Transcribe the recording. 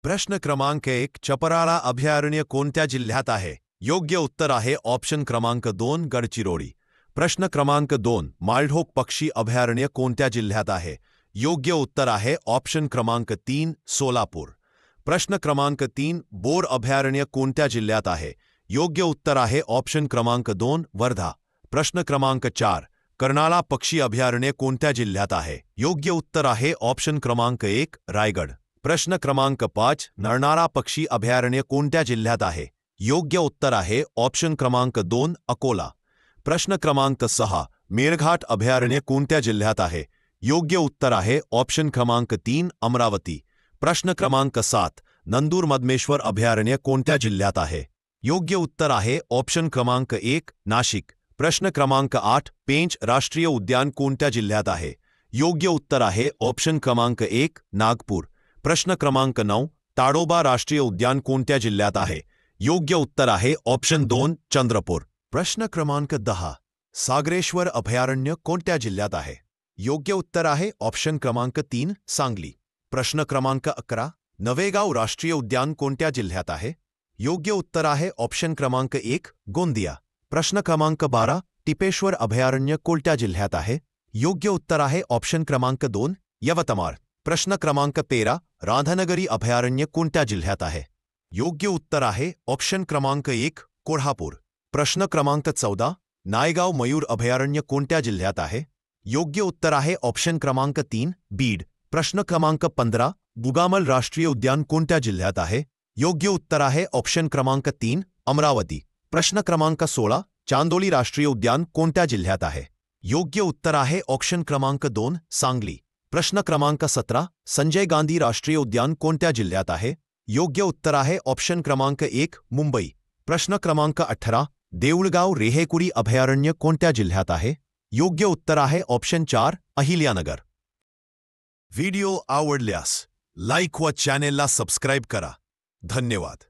प्रश्न क्रमांक 1 चपराळा अभयारण्य कोणत्या जिल्ह्यात आहे? योग्य उत्तर आहे ऑप्शन क्रमांक 2 गडचिरोली. प्रश्न क्रमांक 2 मालढोक पक्षी अभयारण्य कोणत्या जिल्ह्यात आहे? योग्य उत्तर आहे ऑप्शन क्रमांक 3 सोलापूर. प्रश्न क्रमांक 3 बोर अभयारण्य कोणत्या जिल्ह्यात आहे? योग्य उत्तर आहे ऑप्शन क्रमांक 2 वर्धा. प्रश्न क्रमांक 4 कर्नाळा पक्षी अभयारण्य कोणत्या जिल्ह्यात आहे? योग्य उत्तर आहे ऑप्शन क्रमांक 1 रायगड. प्रश्न क्रमांक 5 नरनाळा पक्षी अभयारण्य कोणत्या जिल्ह्यात आहे? योग्य उत्तर आहे ऑप्शन क्रमांक 2 अकोला. प्रश्न क्रमांक 6 मेळघाट अभयारण्य कोणत्या जिल्ह्यात आहे? योग्य उत्तर आहे ऑप्शन क्रमांक 3 अमरावती. प्रश्न क्रमांक 7 नंदूर मधमेश्वर अभयारण्य कोणत्या जिल्ह्यात आहे? योग्य उत्तर आहे ऑप्शन क्रमांक 1 नाशिक. प्रश्न क्रमांक 8 पेंच राष्ट्रीय उद्यान कोणत्या जिल्ह्यात आहे? योग्य उत्तर आहे ऑप्शन क्रमांक 1 नागपूर. प्रश्न क्रमांक 9 ताडोबा राष्ट्रीय उद्यान कोणत्या जिल्ह्यात आहे? योग्य उत्तर आहे ऑप्शन 2 चंद्रपूर. प्रश्न क्रमांक 10 सागरेश्वर अभयारण्य कोणत्या जिल्ह्यात आहे? योग्य उत्तर आहे ऑप्शन क्रमांक 3 सांगली. प्रश्न क्रमांक 11 नवेगाव राष्ट्रीय उद्यान कोणत्या जिल्ह्यात आहे? योग्य उत्तर आहे ऑप्शन क्रमांक 1 गोंदिया. प्रश्न क्रमांक 12 टिपेश्वर अभयारण्य कोणत्या जिल्ह्यात आहे? योग्य उत्तर आहे ऑप्शन क्रमांक 2 यवतमाळ. प्रश्न क्रमांक 13 राधानगरी अभयारण्य कोणत्या जिल्ह्यात आहे? योग्य उत्तर आहे ऑप्शन क्रमांक 1 कोल्हापूर. प्रश्न क्रमांक 14 नायगाव मयूर अभयारण्य कोणत्या जिल्ह्यात आहे? योग्य उत्तर आहे ऑप्शन क्रमांक 3 बीड. प्रश्न क्रमांक 15 बुगामल राष्ट्रीय उद्यान कोणत्या जिल्ह्यात आहे? योग्य उत्तर आहे ऑप्शन क्रमांक 3 अमरावती. प्रश्न क्रमांक 16 चांदोली राष्ट्रीय उद्यान कोणत्या जिल्ह्यात आहे? योग्य उत्तर आहे ऑप्शन क्रमांक 2 सांगली. प्रश्न क्रमांक 17 संजय गांधी राष्ट्रीय उद्यान कोणत्या जिल्ह्यात आहे? योग्य उत्तर आहे ऑप्शन क्रमांक 1 मुंबई. प्रश्न क्रमांक 18 देऊळगाव रेहेकुडी अभयारण्य कोणत्या जिल्ह्यात आहे? योग्य उत्तर आहे ऑप्शन 4 अहिल्यानगर. व्हिडिओ आवडल्यास लाईक व चॅनेलला सबस्क्राईब करा. धन्यवाद.